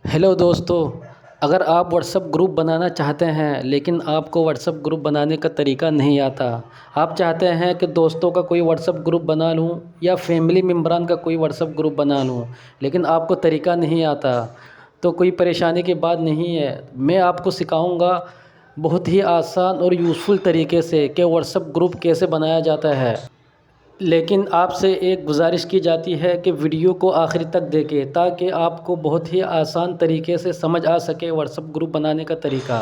Hello دوستو، اگر آپ واٹس ایپ گروپ بنانا چاہتے ہیں لیکن آپ کو واٹس ایپ گروپ بنانے کا طریقہ نہیں آتا، آپ چاہتے ہیں کہ دوستوں کا کوئی واٹس ایپ گروپ بنا لوں یا فیملی ممبران کا کوئی واٹس ایپ گروپ بنا لوں لیکن آپ کو طریقہ نہیں آتا، تو کوئی پریشانی کی بات نہیں ہے۔ میں آپ کو سکھاؤں گا بہت ہی آسان اور یوزفل طریقے سے کہ واٹس ایپ گروپ کیسے بنایا جاتا ہے۔ لیکن آپ سے ایک گزارش کی جاتی ہے کہ ویڈیو کو آخر تک دیکھیں تاکہ آپ کو بہت ہی آسان طریقے سے سمجھ آ سکے واٹس ایپ گروپ بنانے کا طریقہ۔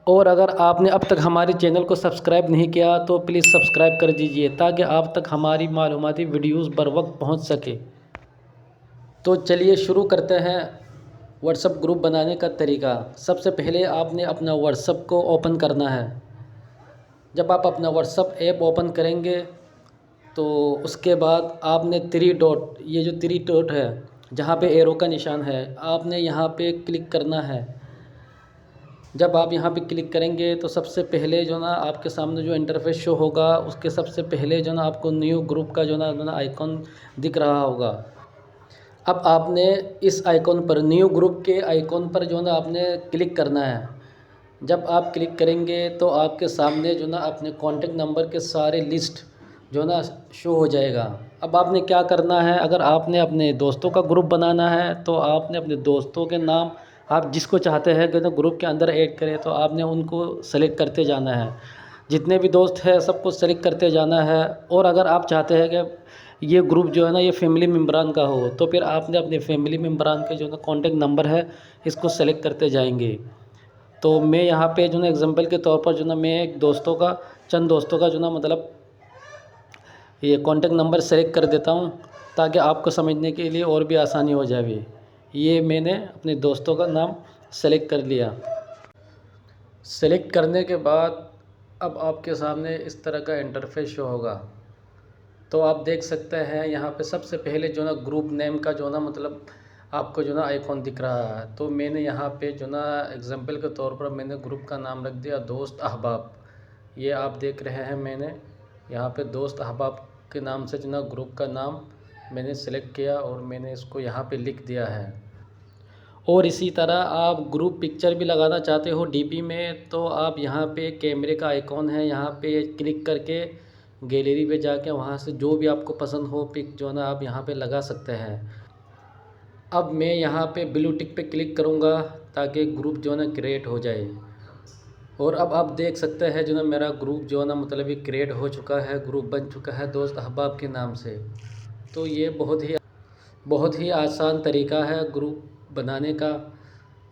اور اگر آپ نے اب تک ہمارے چینل کو سبسکرائب نہیں کیا تو پلیز سبسکرائب کر دیجئے تاکہ آپ تک ہماری معلوماتی ویڈیوز بر وقت پہنچ سکے۔ تو چلیے شروع کرتے ہیں واٹس ایپ گروپ بنانے کا طریقہ۔ سب سے پہلے آپ نے اپنا واٹس ایپ کو اوپن کرنا ہے۔ جب آپ اپنا واٹس ایپ ایپ اوپن کریں گے تو اس کے بعد آپ نے یہ جو 3 ڈاٹ ہے جہاں پہ ایرو کا نشان ہے، آپ نے یہاں پہ کلک کرنا ہے۔ جب آپ یہاں پہ کلک کریں گے تو سب سے پہلے جو نا آپ کے سامنے جو انٹرفیس شو ہوگا اس کے سب سے پہلے جو نا آپ کو نیو گروپ کا جو نا آئیکن دکھ رہا ہوگا۔ اب آپ نے اس آئیکن پر، نیو گروپ کے آئیکن پر جو نا آپ نے کلک کرنا ہے۔ جب آپ کلک کریں گے تو آپ کے سامنے جو نا اپنے کانٹیکٹ نمبر کے سارے لسٹ جو نا شو ہو جائے گا۔ اب آپ نے کیا کرنا ہے، اگر آپ نے اپنے دوستوں کا گروپ بنانا ہے تو آپ نے اپنے دوستوں کے نام، آپ جس کو چاہتے ہیں کہ گروپ کے اندر ایڈ کریں تو آپ نے ان کو سلیکٹ کرتے جانا ہے۔ جتنے بھی دوست ہیں سب کو سلیکٹ کرتے جانا ہے۔ اور اگر آپ چاہتے ہیں کہ یہ گروپ جو ہے نا یہ فیملی ممبران کا ہو تو پھر آپ نے اپنے فیملی ممبران کے جو نا کانٹیکٹ نمبر ہے اس کو سلیکٹ کرتے جائیں گے۔ تو میں یہاں پہ جو نا ایگزامپل کے طور پر جو نا میں ایک چند دوستوں کا جو نا مطلب یہ کانٹیکٹ نمبر سلیکٹ کر دیتا ہوں تاکہ آپ کو سمجھنے کے لیے اور بھی آسانی ہو جائے۔ یہ میں نے اپنے دوستوں کا نام سلیکٹ کر لیا۔ سلیکٹ کرنے کے بعد اب آپ کے سامنے اس طرح کا انٹرفیس شو ہوگا۔ تو آپ دیکھ سکتے ہیں یہاں پہ سب سے پہلے جو نا گروپ نیم کا جو نا مطلب آپ کو جو نا آئیکن دکھ رہا ہے، تو میں نے یہاں پہ جو نا ایگزامپل کے طور پر میں نے گروپ کا نام رکھ دیا دوست احباب۔ یہ آپ دیکھ رہے ہیں میں نے یہاں پہ دوست احباب کے نام سے جو نا گروپ کا نام میں نے سلیکٹ کیا اور میں نے اس کو یہاں پہ لکھ دیا ہے۔ اور اسی طرح آپ گروپ پکچر بھی لگانا چاہتے ہو ڈی پی میں تو آپ یہاں پہ کیمرے کا آئیکن ہے، یہاں پہ کلک کر کے گیلری پہ جا کے وہاں سے جو بھی آپ کو پسند ہو پک جو ہے نا آپ یہاں پہ لگا سکتے ہیں۔ اب میں یہاں پہ بلو ٹک پہ کلک کروں گا تاکہ گروپ جو ہے نا کریٹ ہو جائے۔ اور اب آپ دیکھ سکتے ہیں جو نا میرا گروپ جو ہے نا مطلب یہ کریٹ ہو چکا ہے، گروپ بن چکا ہے دوست احباب کے نام سے۔ تو یہ بہت ہی آسان طریقہ ہے گروپ بنانے کا۔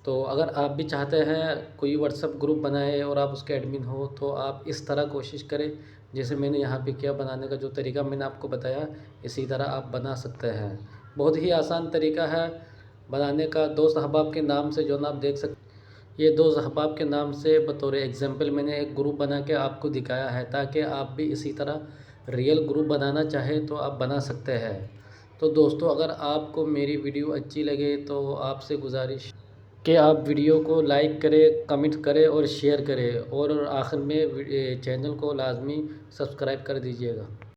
تو اگر آپ بھی چاہتے ہیں کوئی واٹس ایپ گروپ بنائے اور آپ اس کے ایڈمن ہو تو آپ اس طرح کوشش کریں جیسے میں نے یہاں پہ کیا بنانے کا، جو طریقہ میں نے آپ کو بتایا اسی طرح آپ بنا سکتے ہیں۔ بہت ہی آسان طریقہ ہے بنانے کا۔ دوست احباب کے نام سے جو نا آپ دیکھ سکتے ہیں یہ دوست احباب کے نام سے بطور ایگزامپل میں نے ایک گروپ بنا کے آپ کو دکھایا ہے تاکہ آپ بھی اسی طرح ریئل گروپ بنانا چاہیں تو آپ بنا سکتے ہیں۔ تو دوستو اگر آپ کو میری ویڈیو اچھی لگے تو آپ سے گزارش کہ آپ ویڈیو کو لائک کریں، کمنٹ کریں اور شیئر کریں، اور آخر میں چینل کو لازمی سبسکرائب کر دیجیے گا۔